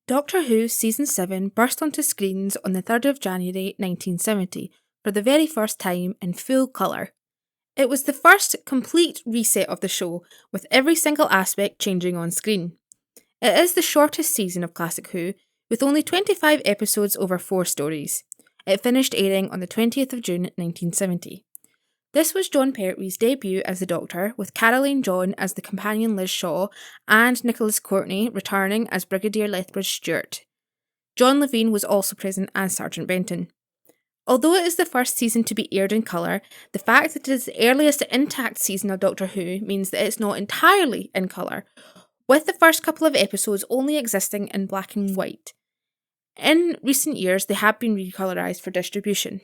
Doctor Who Season 7 burst onto screens on the 3rd of January 1970 for the very first time in full colour. It was the first complete reset of the show, with every single aspect changing on screen. It is the shortest season of Classic Who, with only 25 episodes over 4 stories. It finished airing on the 20th of June 1970. This was Jon Pertwee's debut as the Doctor, with Caroline John as the companion Liz Shaw and Nicholas Courtney returning as Brigadier Lethbridge Stewart. John Levine was also present as Sergeant Benton. Although it is the first season to be aired in colour, the fact that it is the earliest intact season of Doctor Who means that it's not entirely in colour, with the first couple of episodes only existing in black and white. In recent years, they have been recolorised for distribution.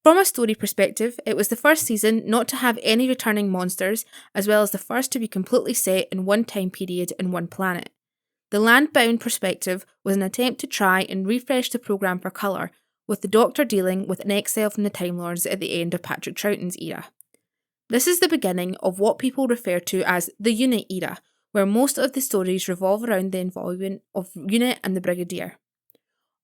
From a story perspective, it was the first season not to have any returning monsters, as well as the first to be completely set in one time period and one planet. The land-bound perspective was an attempt to try and refresh the programme for colour, with the Doctor dealing with an exile from the Time Lords at the end of Patrick Troughton's era. This is the beginning of what people refer to as the Unit era, where most of the stories revolve around the involvement of Unit and the Brigadier.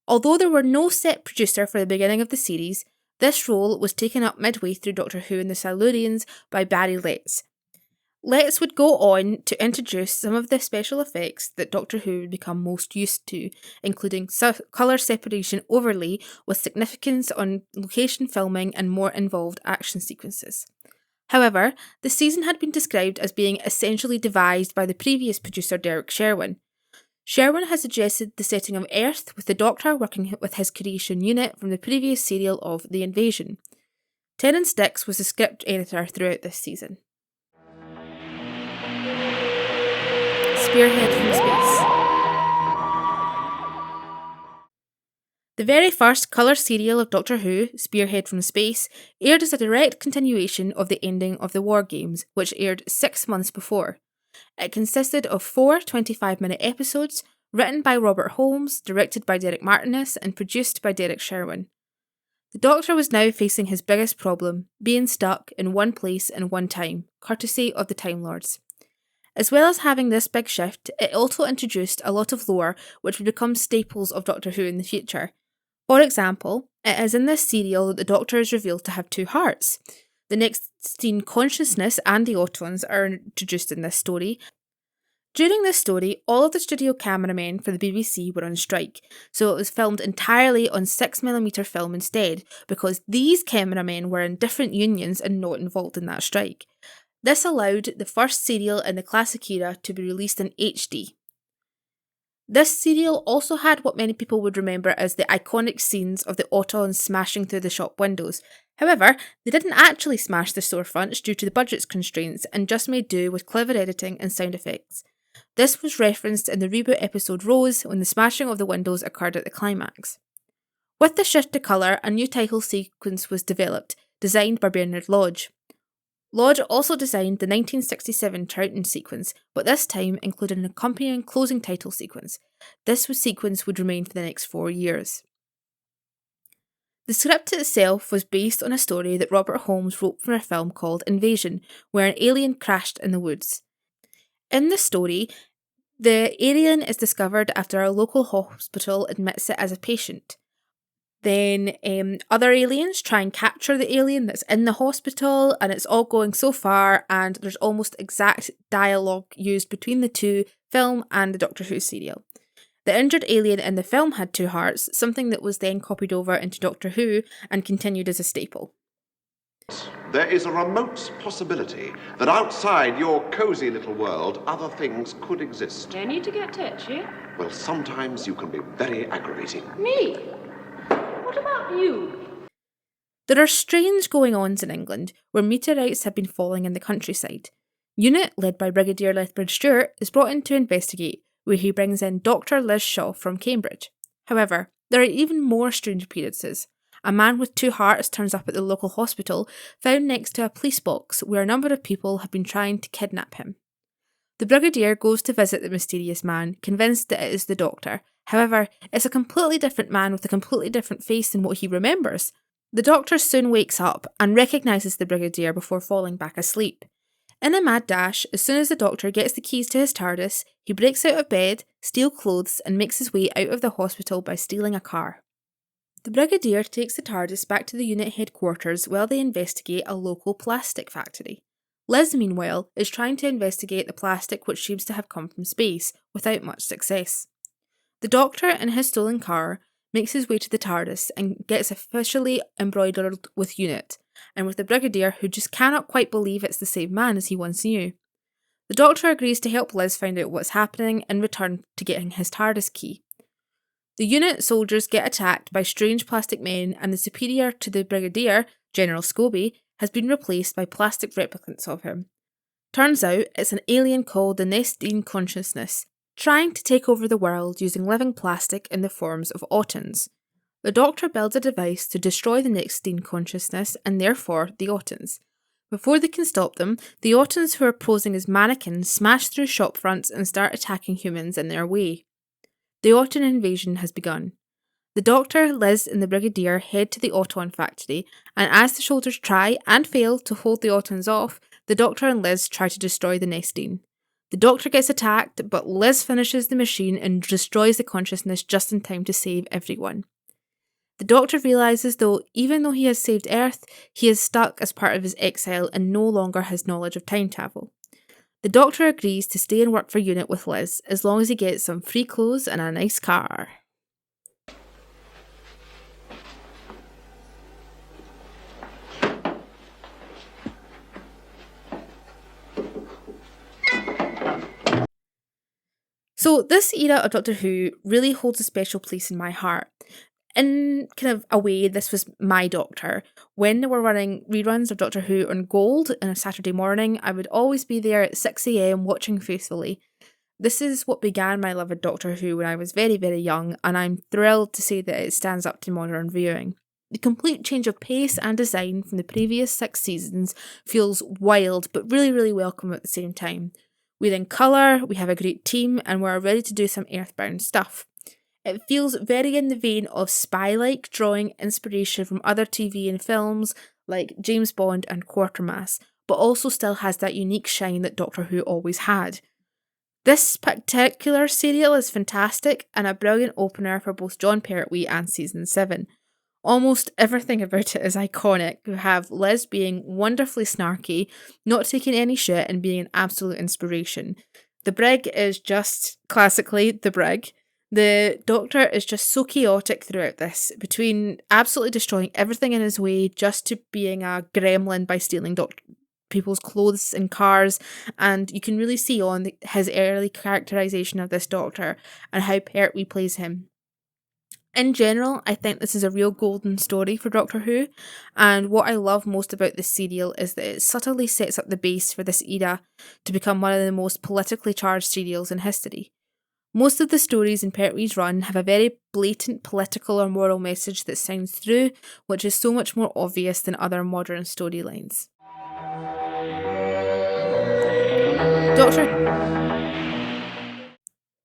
Although there were no set producer for the beginning of the series, this role was taken up midway through Doctor Who and the Silurians by Barry Letts. Letts would go on to introduce some of the special effects that Doctor Who would become most used to, including colour separation overlay with significance on location filming and more involved action sequences. However, the season had been described as being essentially devised by the previous producer Derek Sherwin. Sherwin has suggested the setting of Earth, with the Doctor working with his creation Unit from the previous serial of The Invasion. Terence Dicks was the script editor throughout this season. Spearhead from Space. The very first colour serial of Doctor Who, Spearhead from Space, aired as a direct continuation of the ending of the War Games, which aired 6 months before. It consisted of 4 25-minute episodes, written by Robert Holmes, directed by Derek Martinus, and produced by Derek Sherwin. The Doctor was now facing his biggest problem, being stuck in one place and one time, courtesy of the Time Lords. As well as having this big shift, it also introduced a lot of lore which would become staples of Doctor Who in the future. For example, it is in this serial that the Doctor is revealed to have 2 hearts. The next scene, Consciousness and the Autons are introduced in this story. During this story, all of the studio cameramen for the BBC were on strike, so it was filmed entirely on 6mm film instead, because these cameramen were in different unions and not involved in that strike. This allowed the first serial in the classic era to be released in HD. This serial also had what many people would remember as the iconic scenes of the Autons smashing through the shop windows. However, they didn't actually smash the storefronts due to the budget's constraints and just made do with clever editing and sound effects. This was referenced in the reboot episode Rose when the smashing of the windows occurred at the climax. With the shift to colour, a new title sequence was developed, designed by Bernard Lodge. Lodge also designed the 1967 Troughton sequence, but this time included an accompanying closing title sequence. This sequence would remain for the next 4 years. The script itself was based on a story that Robert Holmes wrote for a film called Invasion, where an alien crashed in the woods. In the story, the alien is discovered after a local hospital admits it as a patient. Then other aliens try and capture the alien that's in the hospital, and it's all going so far, and there's almost exact dialogue used between the two, film and the Doctor Who serial. The injured alien in the film had 2 hearts, something that was then copied over into Doctor Who and continued as a staple. There is a remote possibility that outside your cosy little world, other things could exist. Do I need to get touchy? Well, sometimes you can be very aggravating. Me? What about you? There are strange going-ons in England, where meteorites have been falling in the countryside. Unit, led by Brigadier Lethbridge Stewart, is brought in to investigate, where he brings in Dr. Liz Shaw from Cambridge. However, there are even more strange appearances. A man with 2 hearts turns up at the local hospital, found next to a police box where a number of people have been trying to kidnap him. The Brigadier goes to visit the mysterious man, convinced that it is the Doctor. However, it's a completely different man with a completely different face than what he remembers. The Doctor soon wakes up and recognises the Brigadier before falling back asleep. In a mad dash, as soon as the Doctor gets the keys to his TARDIS, he breaks out of bed, steal clothes, and makes his way out of the hospital by stealing a car. The Brigadier takes the TARDIS back to the unit headquarters while they investigate a local plastic factory. Liz, meanwhile, is trying to investigate the plastic which seems to have come from space, without much success. The Doctor, in his stolen car, makes his way to the TARDIS and gets officially embroidered with UNIT, and with the Brigadier who just cannot quite believe it's the same man as he once knew. The Doctor agrees to help Liz find out what's happening in return to getting his TARDIS key. The UNIT soldiers get attacked by strange plastic men, and the superior to the Brigadier, General Scobie, has been replaced by plastic replicants of him. Turns out it's an alien called the Nestine Consciousness, trying to take over the world using living plastic in the forms of Autons. The Doctor builds a device to destroy the Nestine Consciousness and therefore the Autons. Before they can stop them, the Autons who are posing as mannequins smash through shop fronts and start attacking humans in their way. The Auton invasion has begun. The Doctor, Liz and the Brigadier head to the Auton factory, and as the soldiers try and fail to hold the Autons off, the Doctor and Liz try to destroy the Nestine. The Doctor gets attacked, but Liz finishes the machine and destroys the consciousness just in time to save everyone. The Doctor realises though, even though he has saved Earth, he is stuck as part of his exile and no longer has knowledge of time travel. The Doctor agrees to stay and work for UNIT with Liz, as long as he gets some free clothes and a nice car. So this era of Doctor Who really holds a special place in my heart. In kind of a way, this was my Doctor. When they were running reruns of Doctor Who on Gold on a Saturday morning, I would always be there at 6 a.m. watching faithfully. This is what began my love of Doctor Who when I was very, very young, and I'm thrilled to say that it stands up to modern viewing. The complete change of pace and design from the previous 6 seasons feels wild, but really, really welcome at the same time. We're in colour, we have a great team, and we're ready to do some earthbound stuff. It feels very in the vein of spy-like, drawing inspiration from other TV and films like James Bond and Quatermass, but also still has that unique shine that Doctor Who always had. This particular serial is fantastic and a brilliant opener for both Jon Pertwee and Season 7. Almost everything about it is iconic. We have Liz being wonderfully snarky, not taking any shit and being an absolute inspiration. The Brig is just classically the Brig. The Doctor is just so chaotic throughout this, between absolutely destroying everything in his way just to being a gremlin by stealing people's clothes and cars, and you can really see on his early characterisation of this Doctor and how Pertwee plays him. In general, I think this is a real golden story for Doctor Who, and what I love most about this serial is that it subtly sets up the base for this era to become one of the most politically charged serials in history. Most of the stories in Pertwee's run have a very blatant political or moral message that sounds through, which is so much more obvious than other modern storylines.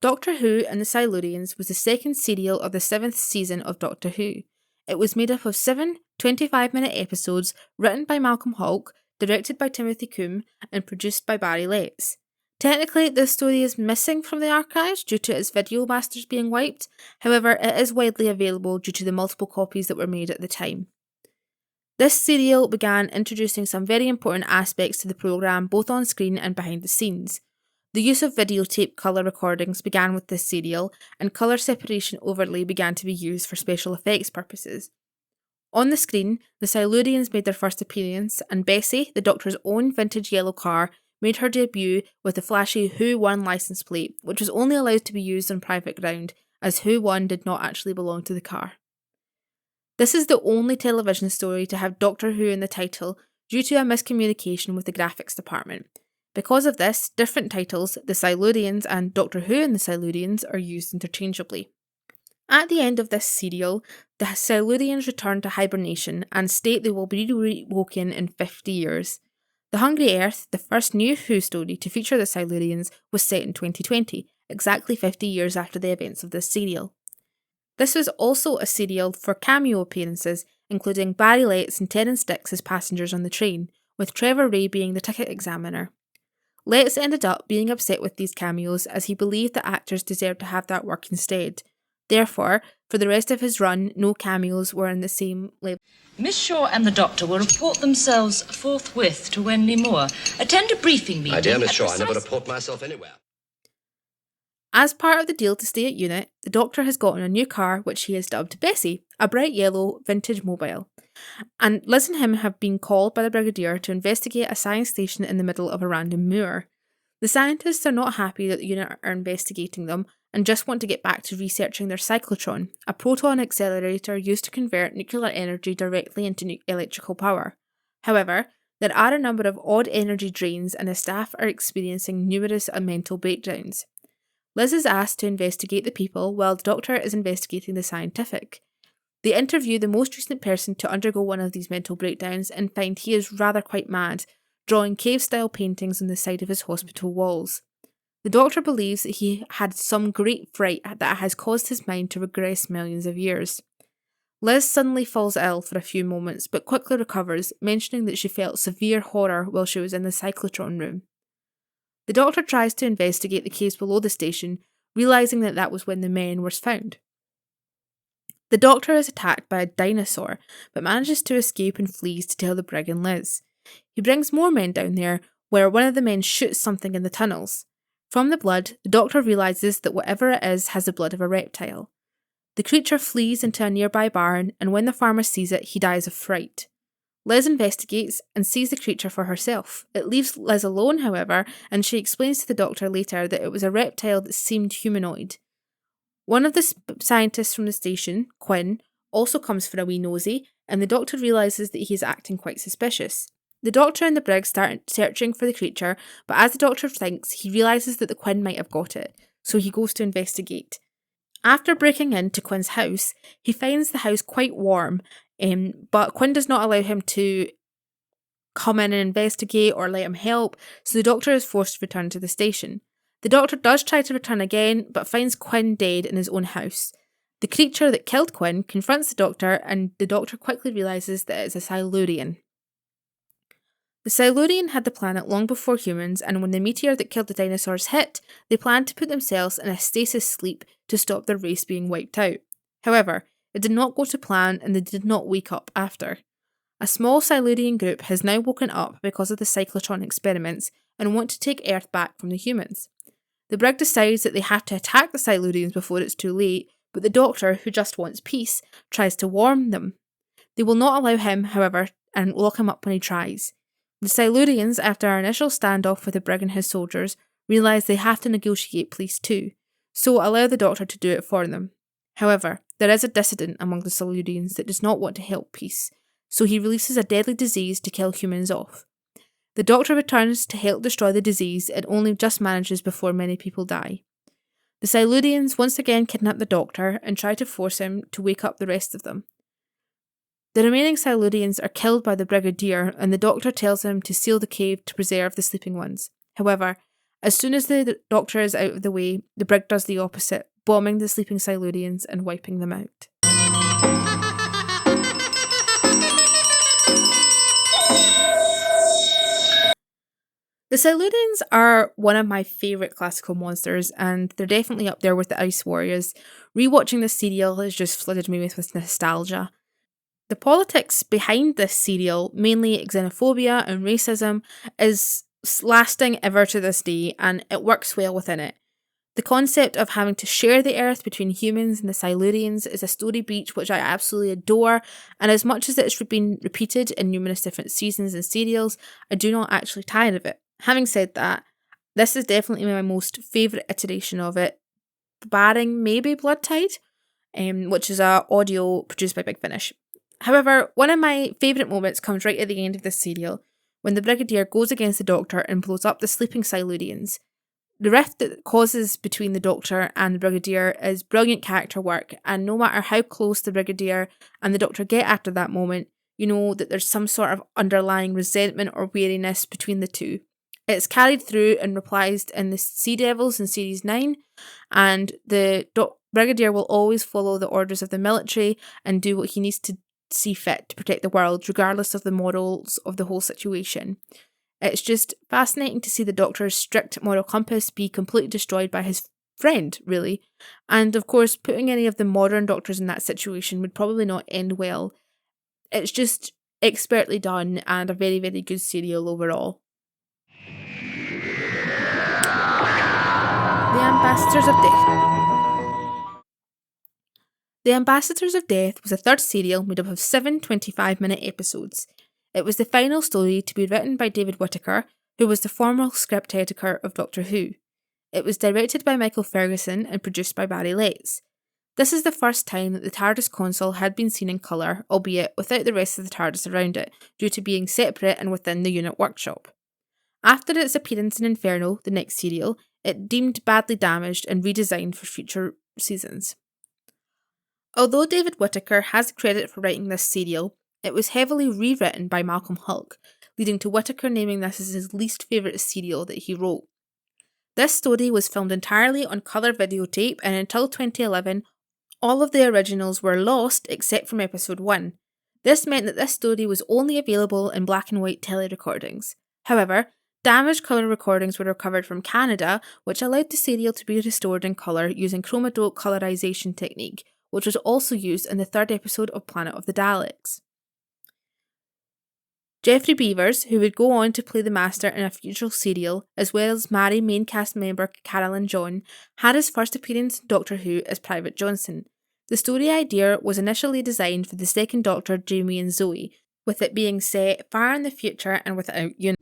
Doctor Who and the Silurians was the second serial of the 7th season of Doctor Who. It was made up of 7 25-minute episodes written by Malcolm Hulke, directed by Timothy Coombe, and produced by Barry Letts. Technically, this story is missing from the archives due to its video masters being wiped, however, it is widely available due to the multiple copies that were made at the time. This serial began introducing some very important aspects to the programme both on screen and behind the scenes. The use of videotape colour recordings began with this serial, and colour separation overlay began to be used for special effects purposes. On the screen, the Silurians made their first appearance, and Bessie, the Doctor's own vintage yellow car, made her debut with the flashy Who Won licence plate, which was only allowed to be used on private ground, as Who Won did not actually belong to the car. This is the only television story to have Doctor Who in the title due to a miscommunication with the graphics department. Because of this, different titles, The Silurians and Doctor Who and the Silurians, are used interchangeably. At the end of this serial, the Silurians return to hibernation and state they will be rewoken in 50 years. The Hungry Earth, the first new Who story to feature the Silurians, was set in 2020, exactly 50 years after the events of this serial. This was also a serial for cameo appearances, including Barry Letts and Terence Dicks as passengers on the train, with Trevor Ray being the ticket examiner. Letts ended up being upset with these cameos as he believed that actors deserved to have that work instead. Therefore, for the rest of his run, no cameos were in the same level. Miss Shaw and the doctor will report themselves forthwith to Wenley Moor. Attend a briefing meeting. My dear Miss Shaw, I never report myself anywhere. As part of the deal to stay at unit, the doctor has gotten a new car which he has dubbed Bessie, a bright yellow vintage mobile. And Liz and him have been called by the Brigadier to investigate a science station in the middle of a random moor. The scientists are not happy that the unit are investigating them and just want to get back to researching their cyclotron, a proton accelerator used to convert nuclear energy directly into electrical power. However, there are a number of odd energy drains and the staff are experiencing numerous mental breakdowns. Liz is asked to investigate the people while the doctor is investigating the scientific. They interview the most recent person to undergo one of these mental breakdowns and find he is rather quite mad, drawing cave-style paintings on the side of his hospital walls. The doctor believes that he had some great fright that has caused his mind to regress millions of years. Liz suddenly falls ill for a few moments but quickly recovers, mentioning that she felt severe horror while she was in the cyclotron room. The doctor tries to investigate the caves below the station, realising that that was when the men were found. The doctor is attacked by a dinosaur, but manages to escape and flees to tell the brig and Liz. He brings more men down there, where one of the men shoots something in the tunnels. From the blood, the doctor realises that whatever it is has the blood of a reptile. The creature flees into a nearby barn, and when the farmer sees it, he dies of fright. Liz investigates and sees the creature for herself. It leaves Liz alone, however, and she explains to the doctor later that it was a reptile that seemed humanoid. One of the scientists from the station, Quinn, also comes for a wee nosy, and the doctor realises that he is acting quite suspicious. The doctor and the brig start searching for the creature, but as the doctor thinks, he realises that the Quinn might have got it, so he goes to investigate. After breaking into Quinn's house, he finds the house quite warm, but Quinn does not allow him to come in and investigate or let him help, so the doctor is forced to return to the station. The doctor does try to return again, but finds Quinn dead in his own house. The creature that killed Quinn confronts the doctor, and the doctor quickly realises that it's a Silurian. The Silurian had the planet long before humans, and when the meteor that killed the dinosaurs hit, they planned to put themselves in a stasis sleep to stop their race being wiped out. However, it did not go to plan and they did not wake up after. A small Silurian group has now woken up because of the cyclotron experiments and want to take Earth back from the humans. The brig decides that they have to attack the Silurians before it's too late, but the doctor, who just wants peace, tries to warn them. They will not allow him, however, and lock him up when he tries. The Silurians, after our initial standoff with the brig and his soldiers, realise they have to negotiate peace too, so allow the doctor to do it for them. However, there is a dissident among the Silurians that does not want to help peace, so he releases a deadly disease to kill humans off. The doctor returns to help destroy the disease and only just manages before many people die. The Silurians once again kidnap the doctor and try to force him to wake up the rest of them. The remaining Silurians are killed by the Brigadier, and the doctor tells him to seal the cave to preserve the sleeping ones. However, as soon as the doctor is out of the way, the brig does the opposite, bombing the sleeping Silurians and wiping them out. The Silurians are one of my favourite classical monsters, and they're definitely up there with the Ice Warriors. Rewatching this serial has just flooded me with nostalgia. The politics behind this serial, mainly xenophobia and racism, is lasting ever to this day, and it works well within it. The concept of having to share the earth between humans and the Silurians is a story beat which I absolutely adore, and as much as it's been repeated in numerous different seasons and serials, I do not actually tire of it. Having said that, this is definitely my most favourite iteration of it, barring maybe Blood Tide, which is an audio produced by Big Finish. However, one of my favourite moments comes right at the end of this serial, when the Brigadier goes against the Doctor and blows up the sleeping Silurians. The rift that causes between the Doctor and the Brigadier is brilliant character work, and no matter how close the Brigadier and the Doctor get after that moment, you know that there's some sort of underlying resentment or weariness between the two. It's carried through and reprised in the Sea Devils in Series 9, and the Brigadier will always follow the orders of the military and do what he needs to see fit to protect the world, regardless of the morals of the whole situation. It's just fascinating to see the Doctor's strict moral compass be completely destroyed by his friend, really. And of course, putting any of the modern Doctors in that situation would probably not end well. It's just expertly done and a very, very good serial overall. The Ambassadors of Death. The Ambassadors of Death was a third serial made up of 7 25-minute episodes. It was the final story to be written by David Whittaker, who was the former script editor of Doctor Who. It was directed by Michael Ferguson and produced by Barry Letts. This is the first time that the TARDIS console had been seen in colour, albeit without the rest of the TARDIS around it, due to being separate and within the unit workshop. After its appearance in Inferno, the next serial, it deemed badly damaged and redesigned for future seasons. Although David Whittaker has credit for writing this serial, it was heavily rewritten by Malcolm Hulke, leading to Whittaker naming this as his least favourite serial that he wrote. This story was filmed entirely on colour videotape, and until 2011, all of the originals were lost except from episode 1. This meant that this story was only available in black and white tele-recordings. However, damaged colour recordings were recovered from Canada, which allowed the serial to be restored in colour using chroma dope colorisation technique, which was also used in the third episode of Planet of the Daleks. Geoffrey Beevers, who would go on to play the Master in a future serial, as well as marry main cast member Carolyn John, had his first appearance in Doctor Who as Private Johnson. The story idea was initially designed for the second Doctor, Jamie and Zoe, with it being set far in the future and without unit.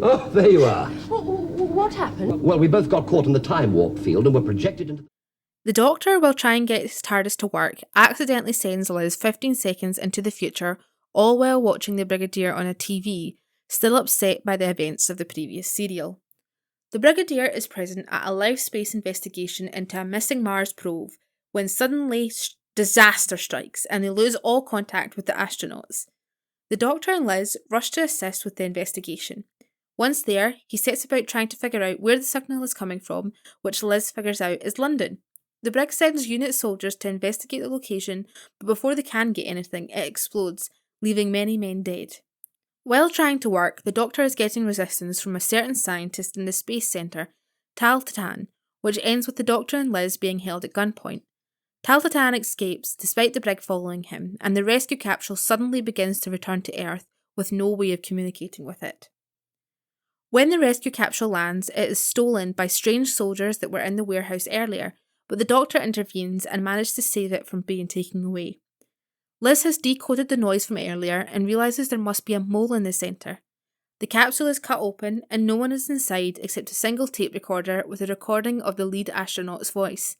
Oh, there you are. What happened? Well, we both got caught in the time warp field and were projected into... The Doctor, while trying to get his TARDIS to work, accidentally sends Liz 15 seconds into the future, all while watching the Brigadier on a TV, still upset by the events of the previous serial. The Brigadier is present at a live space investigation into a missing Mars probe when suddenly disaster strikes and they lose all contact with the astronauts. The Doctor and Liz rush to assist with the investigation. Once there, he sets about trying to figure out where the signal is coming from, which Liz figures out is London. The brig sends unit soldiers to investigate the location, but before they can get anything, it explodes, leaving many men dead. While trying to work, the Doctor is getting resistance from a certain scientist in the Space Centre, Tal Tatan, which ends with the Doctor and Liz being held at gunpoint. Tal Tatan escapes, despite the brig following him, and the rescue capsule suddenly begins to return to Earth, with no way of communicating with it. When the rescue capsule lands, it is stolen by strange soldiers that were in the warehouse earlier, but the Doctor intervenes and manages to save it from being taken away. Liz has decoded the noise from earlier and realises there must be a mole in the centre. The capsule is cut open and no one is inside except a single tape recorder with a recording of the lead astronaut's voice.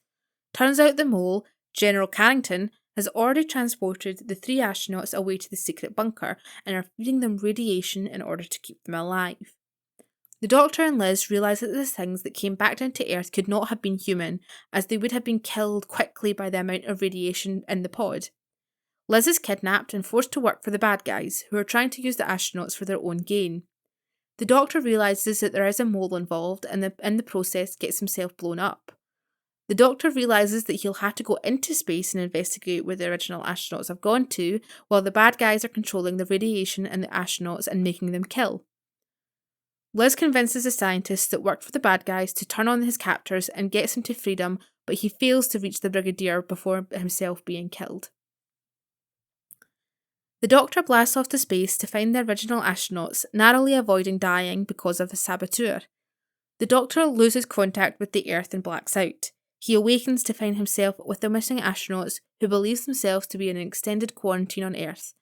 Turns out the mole, General Carrington, has already transported the 3 astronauts away to the secret bunker and are feeding them radiation in order to keep them alive. The Doctor and Liz realise that the things that came back down to Earth could not have been human, as they would have been killed quickly by the amount of radiation in the pod. Liz is kidnapped and forced to work for the bad guys, who are trying to use the astronauts for their own gain. The Doctor realises that there is a mole involved and in the process gets himself blown up. The Doctor realises that he'll have to go into space and investigate where the original astronauts have gone to, while the bad guys are controlling the radiation and the astronauts and making them kill. Liz convinces the scientists that worked for the bad guys to turn on his captors and gets him to freedom, but he fails to reach the Brigadier before himself being killed. The Doctor blasts off to space to find the original astronauts, narrowly avoiding dying because of a saboteur. The Doctor loses contact with the Earth and blacks out. He awakens to find himself with the missing astronauts, who believes themselves to be in an extended quarantine on Earth.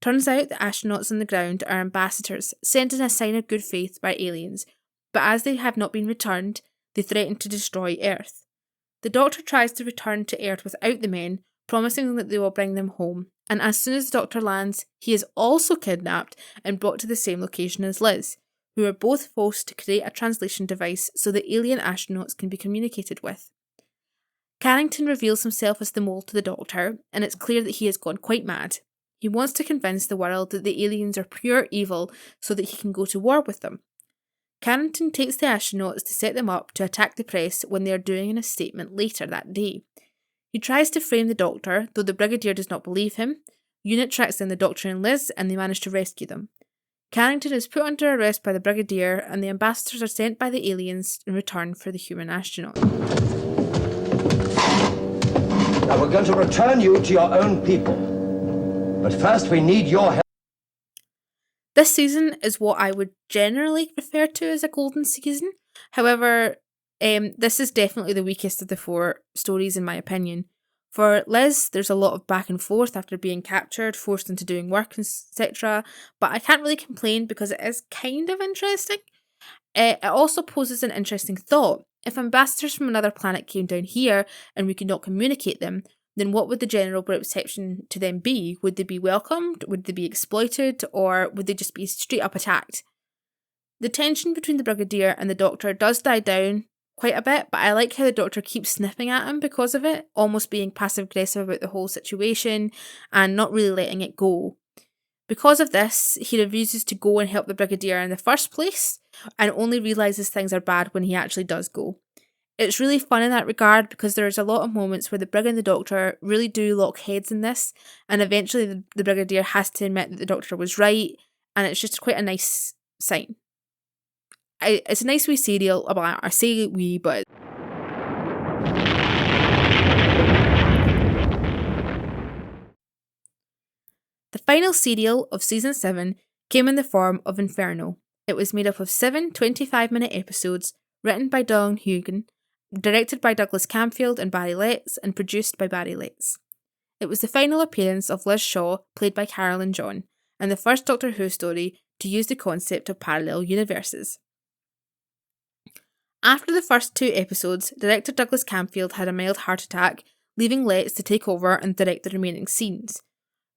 Turns out the astronauts on the ground are ambassadors, sent in a sign of good faith by aliens, but as they have not been returned, they threaten to destroy Earth. The Doctor tries to return to Earth without the men, promising that they will bring them home, and as soon as the Doctor lands, he is also kidnapped and brought to the same location as Liz, who are both forced to create a translation device so the alien astronauts can be communicated with. Carrington reveals himself as the mole to the Doctor, and it's clear that he has gone quite mad. He wants to convince the world that the aliens are pure evil so that he can go to war with them. Carrington takes the astronauts to set them up to attack the press when they are doing a statement later that day. He tries to frame the Doctor, though the Brigadier does not believe him. Unit tracks down the Doctor and Liz and they manage to rescue them. Carrington is put under arrest by the Brigadier, and the ambassadors are sent by the aliens in return for the human astronaut. Now we're going to return you to your own people. But first we need your help. This season is what I would generally refer to as a golden season. However, this is definitely the weakest of the 4 stories in my opinion. For Liz, there's a lot of back and forth after being captured, forced into doing work, etc. But I can't really complain because it is kind of interesting. It also poses an interesting thought. If ambassadors from another planet came down here and we could not communicate them, then what would the general reception to them be? Would they be welcomed? Would they be exploited? Or would they just be straight up attacked? The tension between the Brigadier and the Doctor does die down quite a bit, but I like how the Doctor keeps sniffing at him because of it, almost being passive-aggressive about the whole situation and not really letting it go. Because of this, he refuses to go and help the Brigadier in the first place, and only realises things are bad when he actually does go. It's really fun in that regard because there's a lot of moments where the Brig and the Doctor really do lock heads in this, and eventually the Brigadier has to admit that the Doctor was right, and it's just quite a nice sign. It's a nice wee serial. I say wee, but the final serial of season 7 came in the form of Inferno. It was made up of 7 25-minute episodes, written by Don Hugan, directed by Douglas Camfield and Barry Letts, and produced by Barry Letts. It was the final appearance of Liz Shaw, played by Carolyn John, and the first Doctor Who story to use the concept of parallel universes. After the first 2 episodes, director Douglas Camfield had a mild heart attack, leaving Letts to take over and direct the remaining scenes.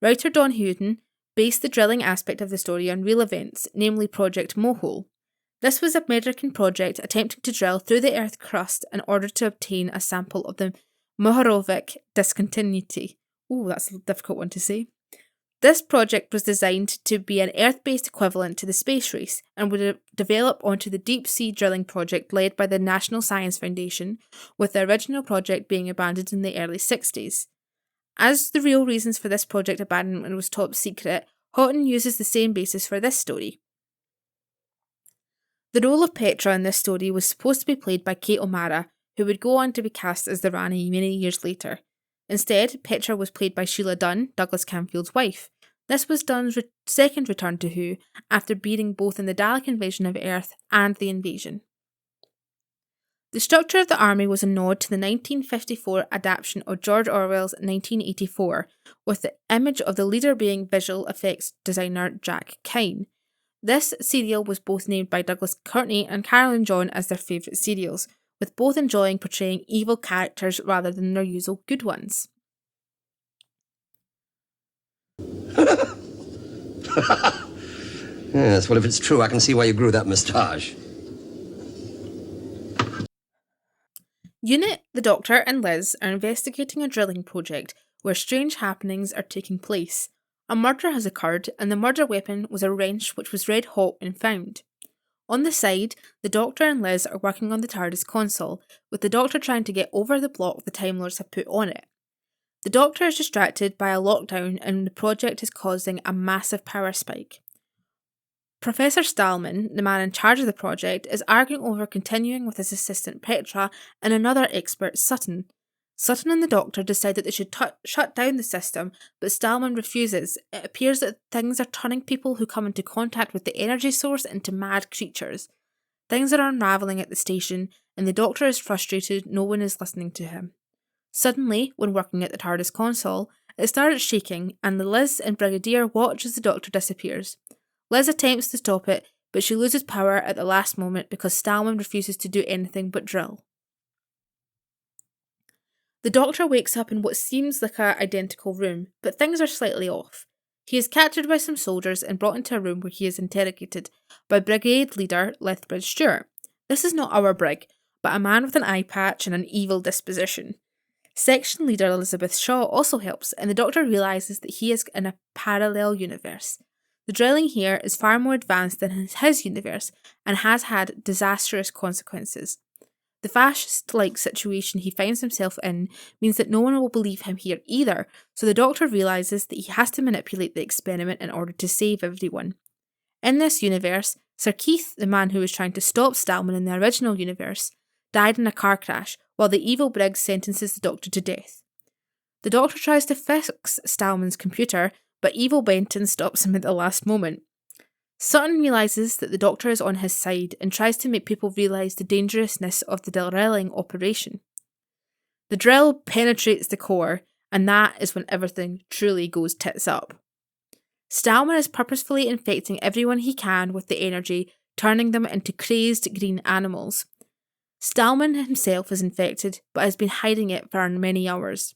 Writer Don Hewden based the drilling aspect of the story on real events, namely Project Mohole. This was an American project attempting to drill through the Earth crust in order to obtain a sample of the Mohorovic discontinuity. Ooh, that's a difficult one to say. This project was designed to be an Earth-based equivalent to the space race and would develop onto the deep-sea drilling project led by the National Science Foundation, with the original project being abandoned in the early 60s. As the real reasons for this project abandonment was top secret, Houghton uses the same basis for this story. The role of Petra in this story was supposed to be played by Kate O'Mara, who would go on to be cast as the Rani many years later. Instead, Petra was played by Sheila Dunn, Douglas Camfield's wife. This was Dunn's second return to Who, after being both in the Dalek invasion of Earth and the invasion. The structure of the army was a nod to the 1954 adaptation of George Orwell's 1984, with the image of the leader being visual effects designer Jack Kine. This serial was both named by Douglas Courtney and Carolyn John as their favourite serials, with both enjoying portraying evil characters rather than their usual good ones. Yes, well, if it's true, I can see why you grew that moustache. Unit, the Doctor and Liz are investigating a drilling project where strange happenings are taking place. A murder has occurred, and the murder weapon was a wrench which was red hot when found. On the side, the Doctor and Liz are working on the TARDIS console, with the Doctor trying to get over the block the Time Lords have put on it. The Doctor is distracted by a lockdown and the project is causing a massive power spike. Professor Stallman, the man in charge of the project, is arguing over continuing with his assistant Petra and another expert, Sutton. Sutton and the Doctor decide that they should shut down the system, but Stallman refuses. It appears that things are turning people who come into contact with the energy source into mad creatures. Things are unravelling at the station, and the Doctor is frustrated no one is listening to him. Suddenly, when working at the TARDIS console, it starts shaking, and the Liz and Brigadier watch as the Doctor disappears. Liz attempts to stop it, but she loses power at the last moment because Stallman refuses to do anything but drill. The Doctor wakes up in what seems like an identical room, but things are slightly off. He is captured by some soldiers and brought into a room where he is interrogated by Brigade Leader Lethbridge Stewart. This is not our Brig, but a man with an eye patch and an evil disposition. Section Leader Elizabeth Shaw also helps, and the Doctor realises that he is in a parallel universe. The drilling here is far more advanced than his universe and has had disastrous consequences. The fascist-like situation he finds himself in means that no one will believe him here either, so the Doctor realises that he has to manipulate the experiment in order to save everyone. In this universe, Sir Keith, the man who was trying to stop Stallman in the original universe, died in a car crash while the evil Briggs sentences the Doctor to death. The Doctor tries to fix Stallman's computer, but evil Benton stops him at the last moment. Sutton realises that the Doctor is on his side and tries to make people realise the dangerousness of the drilling operation. The drill penetrates the core, and that is when everything truly goes tits up. Stallman is purposefully infecting everyone he can with the energy, turning them into crazed green animals. Stallman himself is infected, but has been hiding it for many hours.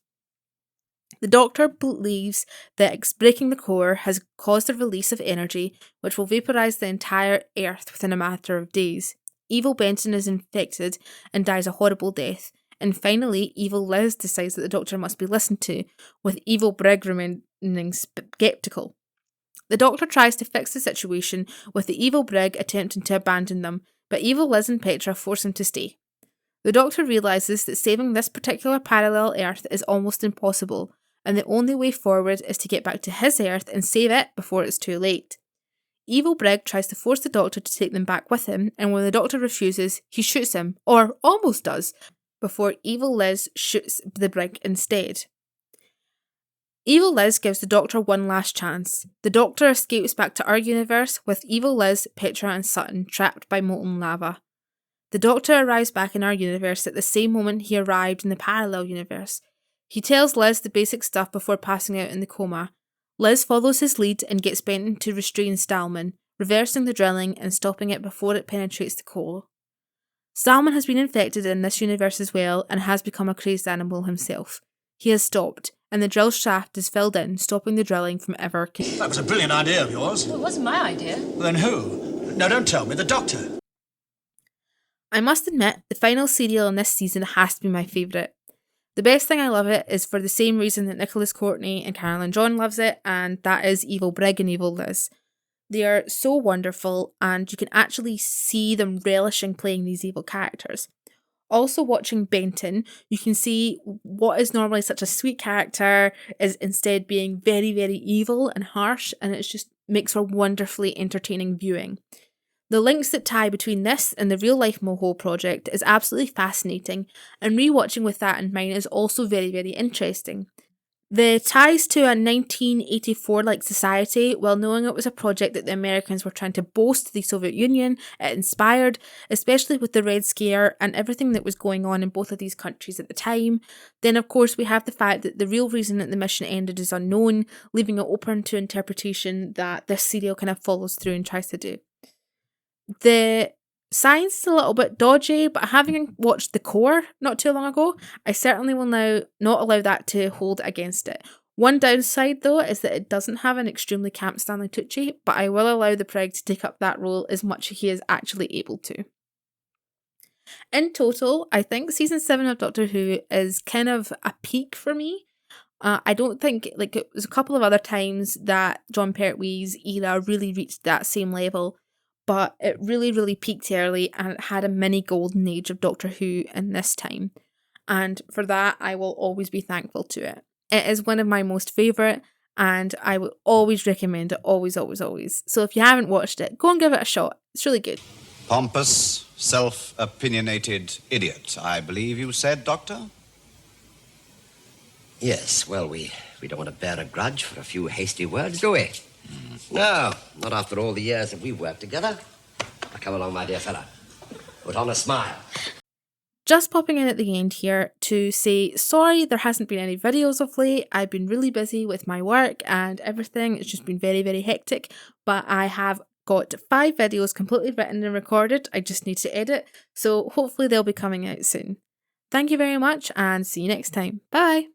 The Doctor believes that breaking the core has caused a release of energy which will vaporise the entire Earth within a matter of days. Evil Benton is infected and dies a horrible death, and finally evil Liz decides that the Doctor must be listened to, with evil Brig remaining sceptical. The Doctor tries to fix the situation, with the evil Brig attempting to abandon them, but evil Liz and Petra force him to stay. The Doctor realises that saving this particular parallel Earth is almost impossible, and the only way forward is to get back to his Earth and save it before it's too late. Evil Brig tries to force the Doctor to take them back with him, and when the Doctor refuses, he shoots him, or almost does, before evil Liz shoots the Brig instead. Evil Liz gives the Doctor one last chance. The Doctor escapes back to our universe with evil Liz, Petra and Sutton trapped by molten lava. The Doctor arrives back in our universe at the same moment he arrived in the parallel universe. He tells Liz the basic stuff before passing out in the coma. Liz follows his lead and gets Benton to restrain Stallman, reversing the drilling and stopping it before it penetrates the core. Stallman has been infected in this universe as well and has become a crazed animal himself. He has stopped, and the drill shaft is filled in, stopping the drilling from ever continuing. That was a brilliant idea of yours. Well, it wasn't my idea. Then who? No, don't tell me. The Doctor. I must admit, the final serial in this season has to be my favourite. The best thing I love it is for the same reason that Nicholas Courtney and Carolyn John loves it, and that is Evil Brig and Evil Liz. They are so wonderful, and you can actually see them relishing playing these evil characters. Also watching Benton, you can see what is normally such a sweet character is instead being very, very evil and harsh, and it just makes for wonderfully entertaining viewing. The links that tie between this and the Real Life Moho project is absolutely fascinating, and rewatching with that in mind is also very, very interesting. The ties to a 1984-like society, while knowing it was a project that the Americans were trying to boast to the Soviet Union, it inspired, especially with the Red Scare and everything that was going on in both of these countries at the time. Then of course we have the fact that the real reason that the mission ended is unknown, leaving it open to interpretation that this serial kind of follows through and tries to do. The science is a little bit dodgy, but having watched The Core not too long ago, I certainly will now not allow that to hold against it. One downside though is that it doesn't have an extremely camp Stanley Tucci, but I will allow the Prig to take up that role as much as he is actually able to. In total, I think season 7 of Doctor Who is kind of a peak for me. I don't think, like, it was a couple of other times that Jon Pertwee's era really reached that same level, but it really, really peaked early and it had a mini golden age of Doctor Who in this time. And for that, I will always be thankful to it. It is one of my most favourite, and I will always recommend it, always, always, always. So if you haven't watched it, go and give it a shot. It's really good. Pompous, self-opinionated idiot, I believe you said, Doctor? Yes, well, we don't want to bear a grudge for a few hasty words, do we? No, not after all the years that we've worked together. Now, come along, my dear fella. Put on a smile. Just popping in at the end here to say sorry there hasn't been any videos of late. I've been really busy with my work and everything. It's just been very, very hectic. But I have got 5 videos completely written and recorded. I just need to edit. So hopefully they'll be coming out soon. Thank you very much and see you next time. Bye!